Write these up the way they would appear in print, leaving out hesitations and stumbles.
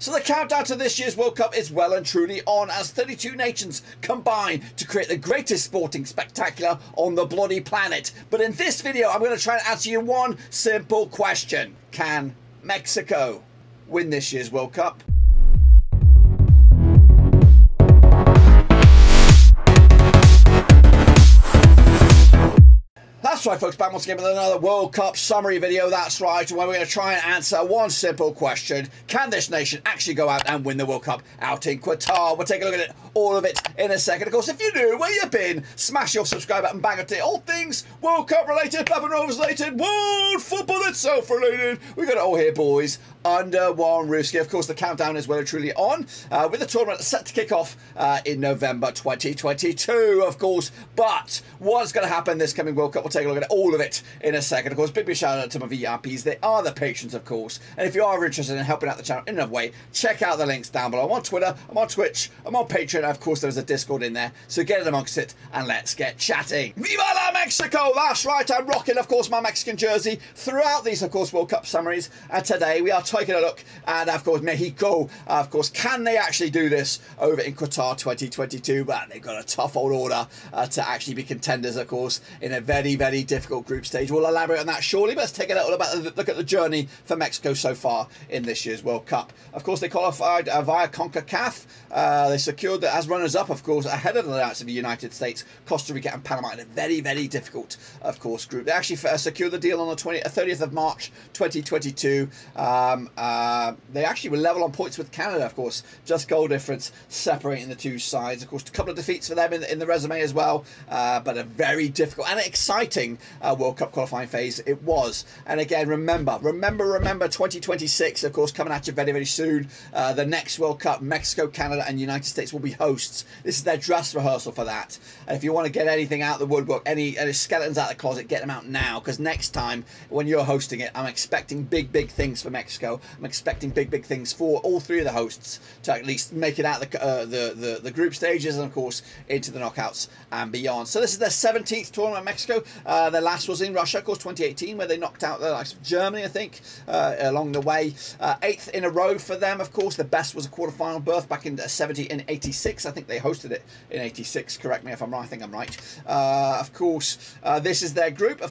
So the countdown to this year's World Cup is well and truly on as 32 nations combine to create the greatest sporting spectacular on the bloody planet. But in this video, I'm going to try and answer you one simple question. Can Mexico win this year's World Cup? That's right, folks, back once again with another World Cup summary video. That's right, where we're going to try and answer one simple question. Can this nation actually go out and win the World Cup out in Qatar? We'll take a look at it, all of it, in a second. Of course, if you're new, where you been, smash your subscribe button, bang it, all things World Cup related, Blabbing Rovers related, world football itself related. We got it all here, boys, under one roof. Of course, the countdown is well and truly on, with the tournament set to kick off in November 2022, of course. But what's going to happen this coming World Cup? We'll take a look at all of it in a second. Of course, big shout out to my VIPs. They are the patrons, of course. And if you are interested in helping out the channel in another way, check out the links down below. I'm on Twitter, I'm on Twitch, I'm on Patreon, and of course there's a Discord in there. So get in amongst it and let's get chatting. Viva la Mexico! That's right, I'm rocking, of course, my Mexican jersey throughout these, of course, World Cup summaries. And today we are taking a look at, of course, Mexico. Of course, can they actually do this over in Qatar 2022? But they've got a tough old order to actually be contenders, of course, in a very, very difficult group stage. We'll elaborate on that shortly, but let's take a look at the journey for Mexico so far in this year's World Cup. Of course, they qualified via CONCACAF. They secured as runners-up, of course, ahead of the likes of the United States, Costa Rica and Panama in a very, very difficult, of course, group. They actually secured the deal on the 30th of March 2022. They actually were level on points with Canada, of course, just goal difference separating the two sides. Of course, a couple of defeats for them in the resume as well, but a very difficult and exciting World Cup qualifying phase it was. And again, remember 2026, of course, coming at you very, very soon. The next World Cup, Mexico, Canada and United States will be hosts. This is their dress rehearsal for that. And if you want to get anything out of the woodwork, any skeletons out of the closet, get them out now, because next time when you're hosting it, I'm expecting big things for Mexico. I'm expecting big things for all three of the hosts to at least make it out the group stages and, of course, into the knockouts and beyond. So this is their 17th tournament in Mexico. Their last was in Russia, of course, 2018, where they knocked out the likes of Germany, I think, along the way. 8th in a row for them, of course. The best was a quarterfinal berth back in 70 and 86. I think they hosted it in 86. Correct me if I'm wrong. I think I'm right. Of course, this is their group.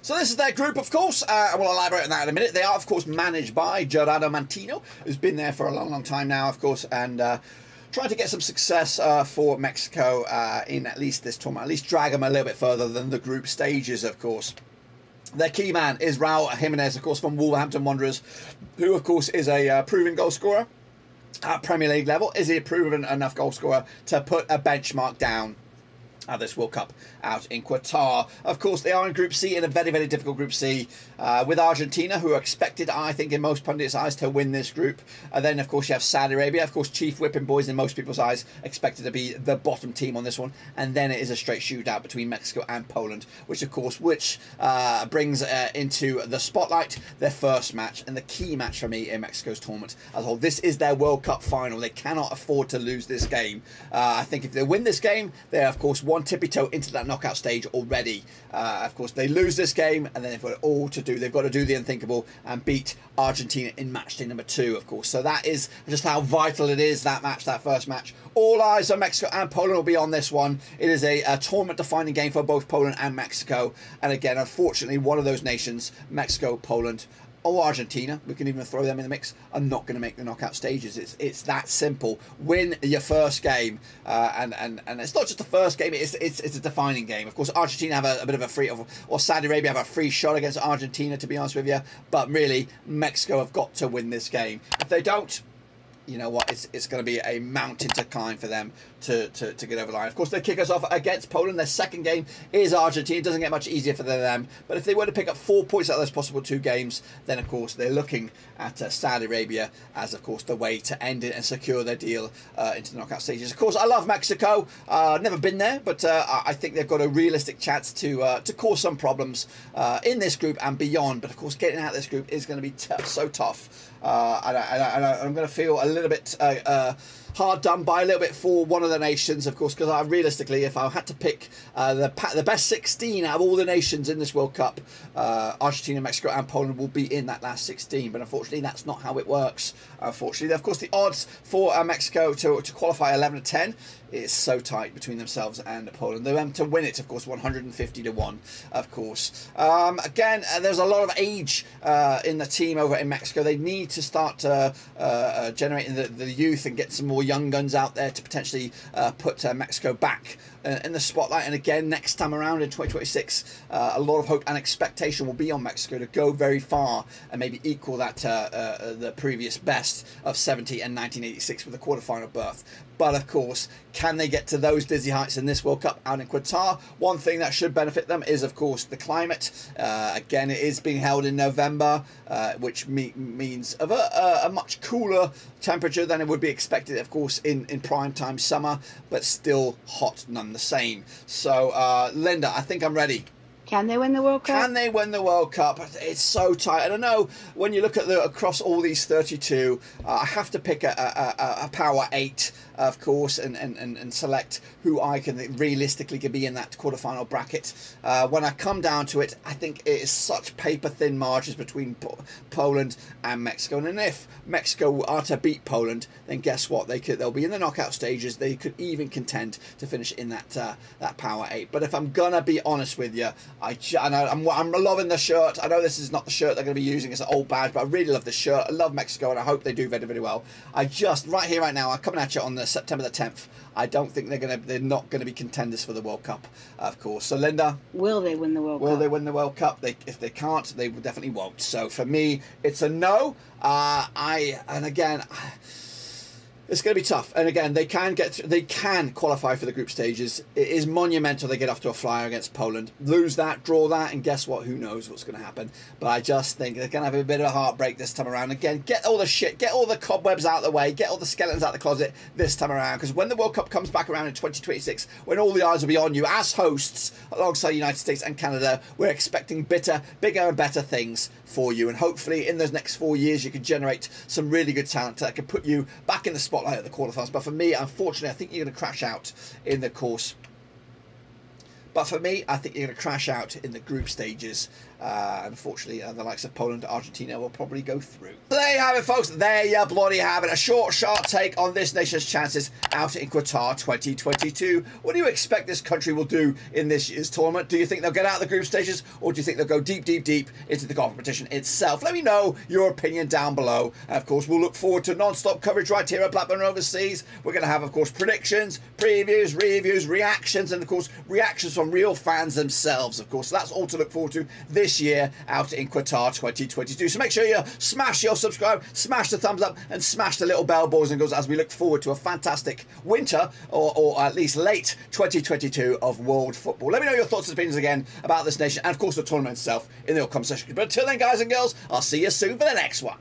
So this is their group, of course. I will elaborate on that in a minute. They are, of course, managed by Gerardo Martino, who's been there for a long time now, of course, and trying to get some success for Mexico in at least this tournament, at least drag them a little bit further than the group stages, of course. Their key man is Raul Jimenez, of course, from Wolverhampton Wanderers, who, of course, is a proven goal scorer at Premier League level. Is he a proven enough goal scorer to put a benchmark down at this World Cup out in Qatar? Of course, they are in Group C, in a very, very difficult Group C, with Argentina, who are expected, I think, in most pundits' eyes, to win this group. And then, of course, you have Saudi Arabia, of course, chief whipping boys in most people's eyes, expected to be the bottom team on this one. And then it is a straight shootout between Mexico and Poland, which, of course, brings into the spotlight their first match and the key match for me in Mexico's tournament as a whole. This is their World Cup final. They cannot afford to lose this game. I think if they win this game, they are, of course, one tippy-toe into that knockout stage already. Of course, they lose this game, and then they've got it all to do. They've got to do the unthinkable and beat Argentina in match day number 2, of course. So that is just how vital it is, that match, that first match. All eyes on Mexico and Poland will be on this one. It is a tournament-defining game for both Poland and Mexico. And again, unfortunately, one of those nations, Mexico, Poland, or Argentina, we can even throw them in the mix, are not going to make the knockout stages. It's that simple. Win your first game, and it's not just the first game. It's a defining game. Of course, Argentina have a bit of a free, or Saudi Arabia have a free shot against Argentina, to be honest with you. But really, Mexico have got to win this game. If they don't, you know what, it's going to be a mountain to climb for them to get over the line. Of course, they kick us off against Poland. Their second game is Argentina. It doesn't get much easier for them. But if they were to pick up 4 points out of those possible 2 games, then, of course, they're looking at Saudi Arabia as, of course, the way to end it and secure their deal into the knockout stages. Of course, I love Mexico. Never been there, but I think they've got a realistic chance to cause some problems in this group and beyond. But, of course, getting out of this group is going to be so tough. And I'm going to feel a little bit hard done by a little bit for one of the nations, of course, because realistically, if I had to pick the best 16 out of all the nations in this World Cup, Argentina, Mexico and Poland will be in that last 16, but unfortunately that's not how it works. Unfortunately, of course, the odds for Mexico to qualify 11-10 is so tight between themselves and Poland. Them to win it, of course, 150-1, of course. Again, there's a lot of age in the team over in Mexico. They need to start generating the youth and get some more young guns out there to potentially put Mexico back in the spotlight. And again, next time around in 2026, a lot of hope and expectation will be on Mexico to go very far and maybe equal that the previous best of 70 and 1986 with a quarterfinal berth. But of course, can they get to those dizzy heights in this World Cup out in Qatar? One thing that should benefit them is, of course, the climate. Again, it is being held in November, which means of a much cooler temperature than it would be expected, of course, in prime time summer, but still hot none the same. So, Linda, I think I'm ready. Can they win the World Cup? Can they win the World Cup? It's so tight. And I know when you look at across all these 32, I have to pick a power 8, of course, and select who I can realistically be in that quarterfinal bracket. When I come down to it, I think it is such paper-thin margins between Poland and Mexico. And if Mexico are to beat Poland, then guess what? They'll be in the knockout stages. They could even contend to finish in that power 8. But if I'm gonna be honest with you, I know I'm loving the shirt. I know this is not the shirt they're going to be using. It's an old badge, but I really love the shirt. I love Mexico, and I hope they do very, very well. Right here, right now, I'm coming at you on the September the 10th. I don't think they're not going to be contenders for the World Cup, of course. So, Linda, will they win the World Cup? Will they win the World Cup? If they can't, they definitely won't. So, for me, it's a no. And again, it's going to be tough. And again, they can qualify for the group stages. It is monumental they get off to a flyer against Poland. Lose that, draw that, and guess what? Who knows what's going to happen? But I just think they're going to have a bit of a heartbreak this time around. Again, get all the shit, get all the cobwebs out of the way, get all the skeletons out of the closet this time around. Because when the World Cup comes back around in 2026, when all the eyes will be on you as hosts, alongside the United States and Canada, we're expecting bigger and better things for you. And hopefully in those next 4 years, you can generate some really good talent that can put you back in the spotlight at the quarterfinals. But for me, unfortunately, I think you're going to crash out in the course. But for me, I think you're going to crash out in the group stages. Unfortunately, the likes of Poland, Argentina will probably go through. So there you have it, folks. There you bloody have it. A short, sharp take on this nation's chances out in Qatar 2022. What do you expect this country will do in this year's tournament? Do you think they'll get out of the group stages, or do you think they'll go deep, deep, deep into the competition itself? Let me know your opinion down below. And of course, we'll look forward to non-stop coverage right here at Blackburn Overseas. We're going to have, of course, predictions, previews, reviews, reactions, and of course, reactions from real fans themselves, of course. So that's all to look forward to this year out in Qatar 2022. So make sure you smash your subscribe, smash the thumbs up, and smash the little bell, boys and girls, as we look forward to a fantastic winter, or at least late 2022 of world football. Let me know your thoughts and opinions again about this nation, and of course the tournament itself in the comment section. But until then, guys and girls, I'll see you soon for the next one.